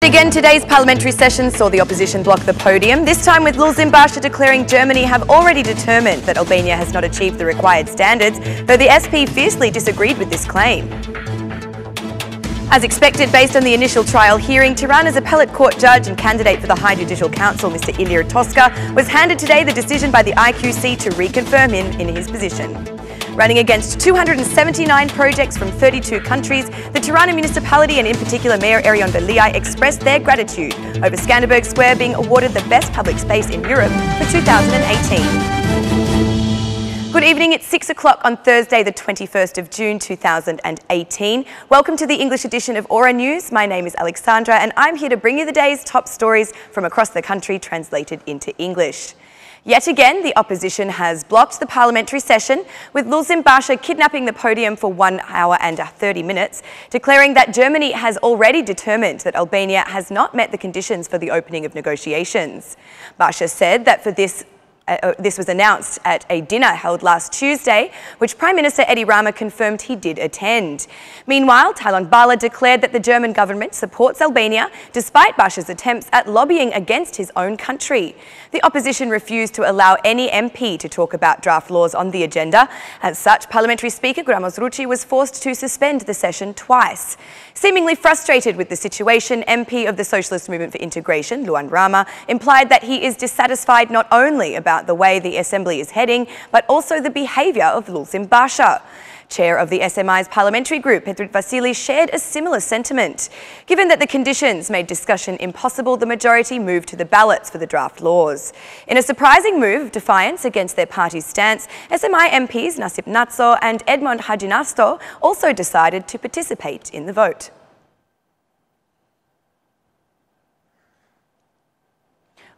Again, today's parliamentary session saw the opposition block the podium, this time with Ilir Toska declaring Germany have already determined that Albania has not achieved the required standards, though the SP fiercely disagreed with this claim. As expected, based on the initial trial hearing, Tirana's appellate court judge and candidate for the High Judicial Council, Mr. Ilir Toska, was handed today the decision by the IQC to reconfirm him in his position. Running against 279 projects from 32 countries, the Tirana municipality and in particular Mayor Erion Veliaj expressed their gratitude over Skanderbeg Square being awarded the best public space in Europe for 2018. Good evening, it's 6 o'clock on Thursday the 21st of June 2018. Welcome to the English edition of Aura News. My name is Alexandra and I'm here to bring you the day's top stories from across the country translated into English. Yet again, the opposition has blocked the parliamentary session, with Ilir Toska kidnapping the podium for 1 hour and 30 minutes, declaring that Germany has already determined that Albania has not met the conditions for the opening of negotiations. Toska said that for this was announced at a dinner held last Tuesday, which Prime Minister Edi Rama confirmed he did attend. Meanwhile, Taylan Bala declared that the German government supports Albania, despite Toska's attempts at lobbying against his own country. The opposition refused to allow any MP to talk about draft laws on the agenda. As such, Parliamentary Speaker Gramos Rucci was forced to suspend the session twice. Seemingly frustrated with the situation, MP of the Socialist Movement for Integration, Luan Rama, implied that he is dissatisfied not only about the way the Assembly is heading, but also the behaviour of Ilir Toska. Chair of the SMI's parliamentary group, Petrit Vasili, shared a similar sentiment. Given that the conditions made discussion impossible, the majority moved to the ballots for the draft laws. In a surprising move of defiance against their party's stance, SMI MPs Nasip Natso and Edmond Hadjinasto also decided to participate in the vote.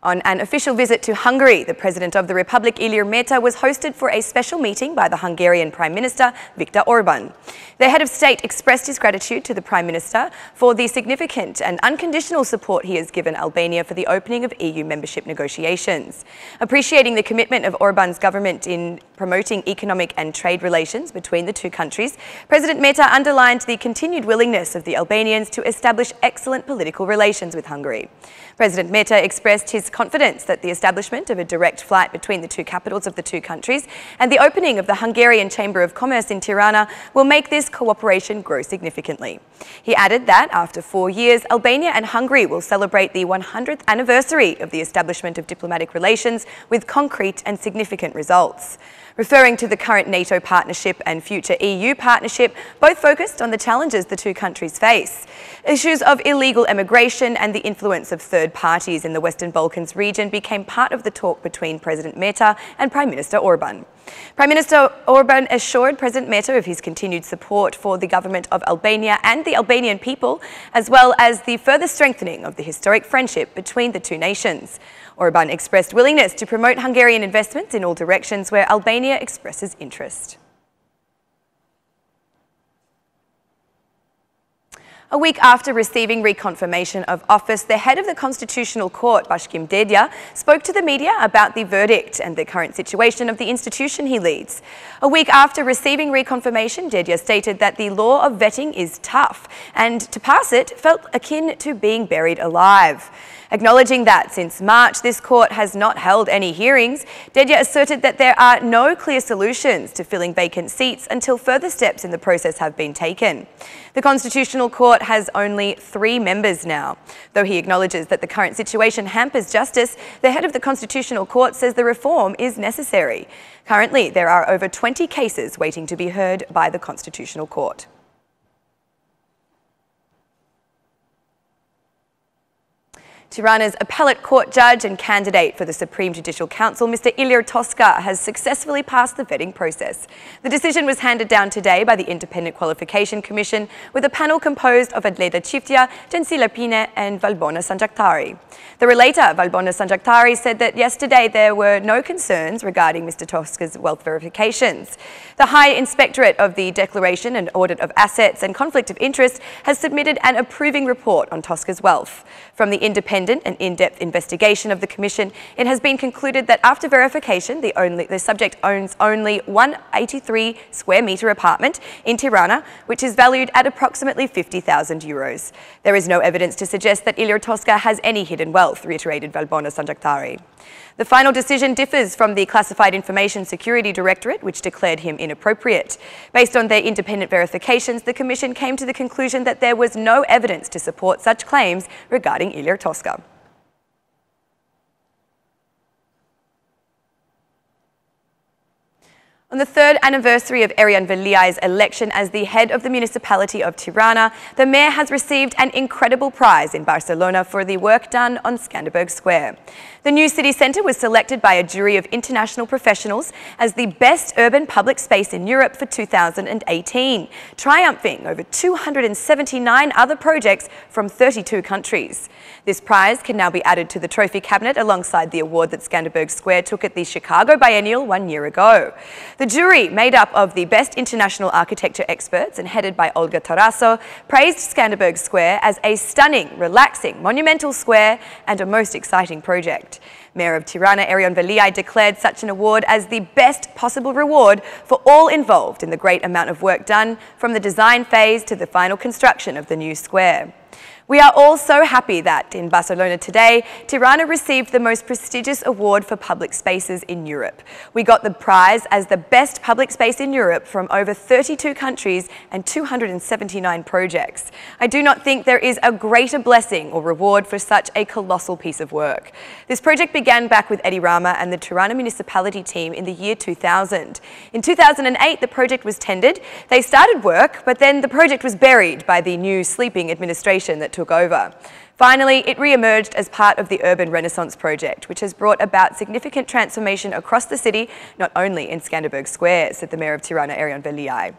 On an official visit to Hungary, the President of the Republic, Ilir Meta, was hosted for a special meeting by the Hungarian Prime Minister, Viktor Orban. The head of state expressed his gratitude to the Prime Minister for the significant and unconditional support he has given Albania for the opening of EU membership negotiations. Appreciating the commitment of Orban's government in promoting economic and trade relations between the two countries, President Meta underlined the continued willingness of the Albanians to establish excellent political relations with Hungary. President Meta expressed his confidence that the establishment of a direct flight between the two capitals of the two countries and the opening of the Hungarian Chamber of Commerce in Tirana will make this cooperation grow significantly. He added that after 4 years, Albania and Hungary will celebrate the 100th anniversary of the establishment of diplomatic relations with concrete and significant results. Referring to the current NATO partnership and future EU partnership, both focused on the challenges the two countries face. Issues of illegal immigration and the influence of third parties in the Western Balkans region became part of the talk between President Meta and Prime Minister Orban. Prime Minister Orban assured President Meta of his continued support for the government of Albania and the Albanian people, as well as the further strengthening of the historic friendship between the two nations. Orban expressed willingness to promote Hungarian investments in all directions where Albania expresses interest. A week after receiving reconfirmation of office, the head of the Constitutional Court, Bashkim Dedya, spoke to the media about the verdict and the current situation of the institution he leads. A week after receiving reconfirmation, Dedya stated that the law of vetting is tough and to pass it felt akin to being buried alive. Acknowledging that since March this court has not held any hearings, Dedya asserted that there are no clear solutions to filling vacant seats until further steps in the process have been taken. The Constitutional Court has only 3 members now. Though he acknowledges that the current situation hampers justice, the head of the Constitutional Court says the reform is necessary. Currently, there are over 20 cases waiting to be heard by the Constitutional Court. Tirana's appellate court judge and candidate for the Supreme Judicial Council, Mr. Ilir Toska, has successfully passed the vetting process. The decision was handed down today by the Independent Qualification Commission with a panel composed of Adleda Chiftia, Jensila Pine and Valbona Sanjaktari. The relator, Valbona Sanjaktari, said that yesterday there were no concerns regarding Mr Toska's wealth verifications. The High Inspectorate of the Declaration and Audit of Assets and Conflict of Interest has submitted an approving report on Toska's wealth. From the independent and in-depth investigation of the Commission, it has been concluded that after verification, the subject owns only 183 square metre apartment in Tirana, which is valued at approximately €50,000. There is no evidence to suggest that Ilir Toska has any hidden wealth, reiterated Valbona Sanjaktari. The final decision differs from the Classified Information Security Directorate, which declared him inappropriate. Based on their independent verifications, the Commission came to the conclusion that there was no evidence to support such claims regarding Ilir Toska. On the third anniversary of Arian Veliai's election as the head of the municipality of Tirana, the mayor has received an incredible prize in Barcelona for the work done on Skanderbeg Square. The new city centre was selected by a jury of international professionals as the best urban public space in Europe for 2018, triumphing over 279 other projects from 32 countries. This prize can now be added to the trophy cabinet alongside the award that Skanderbeg Square took at the Chicago Biennial 1 year ago. The jury, made up of the best international architecture experts and headed by Olga Tarasso, praised Skanderbeg Square as a stunning, relaxing, monumental square and a most exciting project. Mayor of Tirana, Arian Veliai, declared such an award as the best possible reward for all involved in the great amount of work done from the design phase to the final construction of the new square. We are all so happy that, in Barcelona today, Tirana received the most prestigious award for public spaces in Europe. We got the prize as the best public space in Europe from over 32 countries and 279 projects. I do not think there is a greater blessing or reward for such a colossal piece of work. This project began back with Eddie Rama and the Tirana municipality team in the year 2000. In 2008, the project was tendered. They started work, but then the project was buried by the new sleeping administration that took over. Finally, it re-emerged as part of the Urban Renaissance project, which has brought about significant transformation across the city, not only in Skanderbeg Square, said the Mayor of Tirana, Arian Veliai.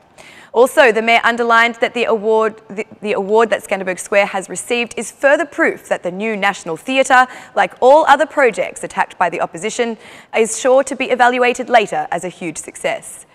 Also, the Mayor underlined that the award that Skanderbeg Square has received is further proof that the new National Theatre, like all other projects attacked by the opposition, is sure to be evaluated later as a huge success.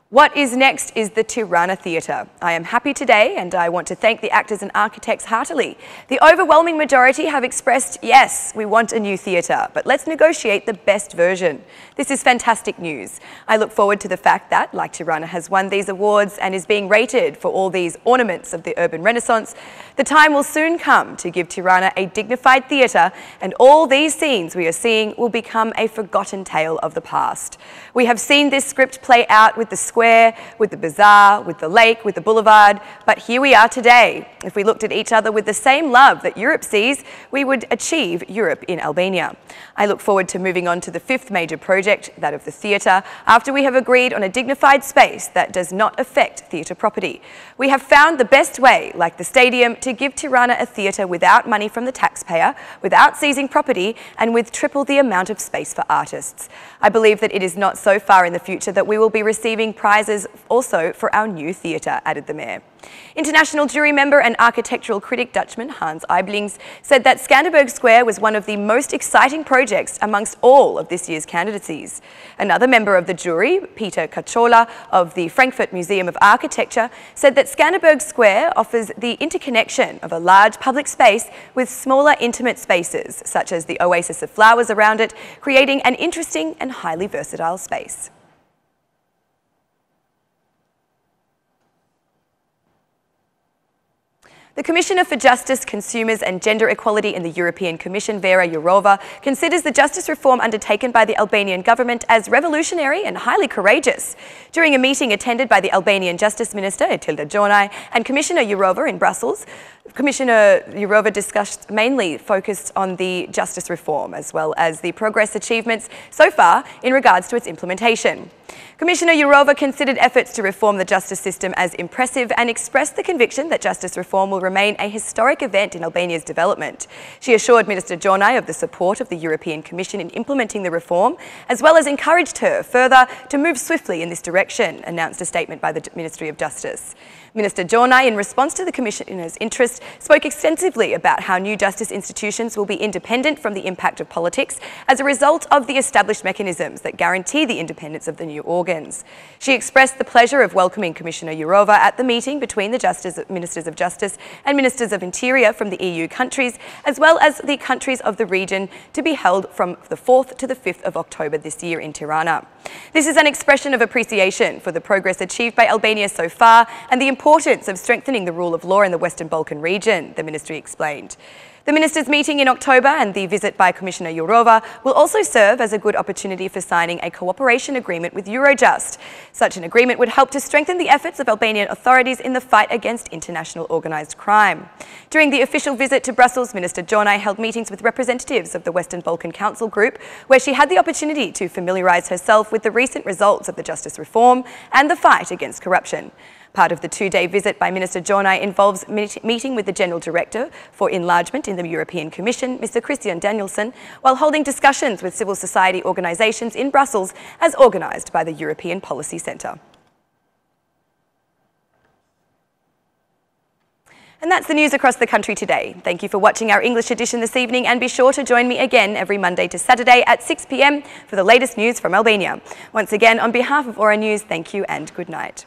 What is next is the Tirana Theatre. I am happy today and I want to thank the actors and architects heartily. The overwhelming majority have expressed, yes, we want a new theatre, but let's negotiate the best version. This is fantastic news. I look forward to the fact that, like Tirana has won these awards and is being rated for all these ornaments of the urban renaissance, the time will soon come to give Tirana a dignified theatre, and all these scenes we are seeing will become a forgotten tale of the past. We have seen this script play out with the square, with the bazaar, with the lake, with the boulevard, but here we are today. If we looked at each other with the same love that Europe sees, we would achieve Europe in Albania. I look forward to moving on to the fifth major project, that of the theatre, after we have agreed on a dignified space that does not affect theatre property. We have found the best way, like the stadium, to give Tirana a theatre without money from the taxpayer, without seizing property, and with triple the amount of space for artists. I believe that it is not so far in the future that we will be receiving prizes also for our new theatre, added the Mayor. International jury member and architectural critic Dutchman Hans Eiblings said that Skanderbeg Square was one of the most exciting projects amongst all of this year's candidacies. Another member of the jury, Peter Kachola of the Frankfurt Museum of Architecture, said that Skanderbeg Square offers the interconnection of a large public space with smaller intimate spaces, such as the oasis of flowers around it, creating an interesting and highly versatile space. The Commissioner for Justice, Consumers and Gender Equality in the European Commission, Vera Jourova, considers the justice reform undertaken by the Albanian government as revolutionary and highly courageous. During a meeting attended by the Albanian Justice Minister, Etilda Jonaj, and Commissioner Jourova in Brussels, Commissioner Jourova discussed mainly focused on the justice reform as well as the progress achievements so far in regards to its implementation. Commissioner Jourova considered efforts to reform the justice system as impressive and expressed the conviction that justice reform will remain a historic event in Albania's development. She assured Minister Jonaj of the support of the European Commission in implementing the reform, as well as encouraged her further to move swiftly in this direction, announced a statement by the Ministry of Justice. Minister Jornai, in response to the Commissioner's interest, spoke extensively about how new justice institutions will be independent from the impact of politics as a result of the established mechanisms that guarantee the independence of the new organs. She expressed the pleasure of welcoming Commissioner Jourova at the meeting between the Ministers of Justice and Ministers of Interior from the EU countries, as well as the countries of the region, to be held from the 4th to the 5th of October this year in Tirana. This is an expression of appreciation for the progress achieved by Albania so far and the importance of strengthening the rule of law in the Western Balkan region, the ministry explained. The ministers' meeting in October and the visit by Commissioner Jourova will also serve as a good opportunity for signing a cooperation agreement with Eurojust. Such an agreement would help to strengthen the efforts of Albanian authorities in the fight against international organised crime. During the official visit to Brussels, Minister Jornai held meetings with representatives of the Western Balkan Council Group, where she had the opportunity to familiarise herself with the recent results of the justice reform and the fight against corruption. Part of the two-day visit by Minister Jornai involves meeting with the General Director for Enlargement in the European Commission, Mr. Christian Danielson, while holding discussions with civil society organisations in Brussels as organised by the European Policy Centre. And that's the news across the country today. Thank you for watching our English edition this evening, and be sure to join me again every Monday to Saturday at 6 p.m. for the latest news from Albania. Once again, on behalf of Aura News, thank you and good night.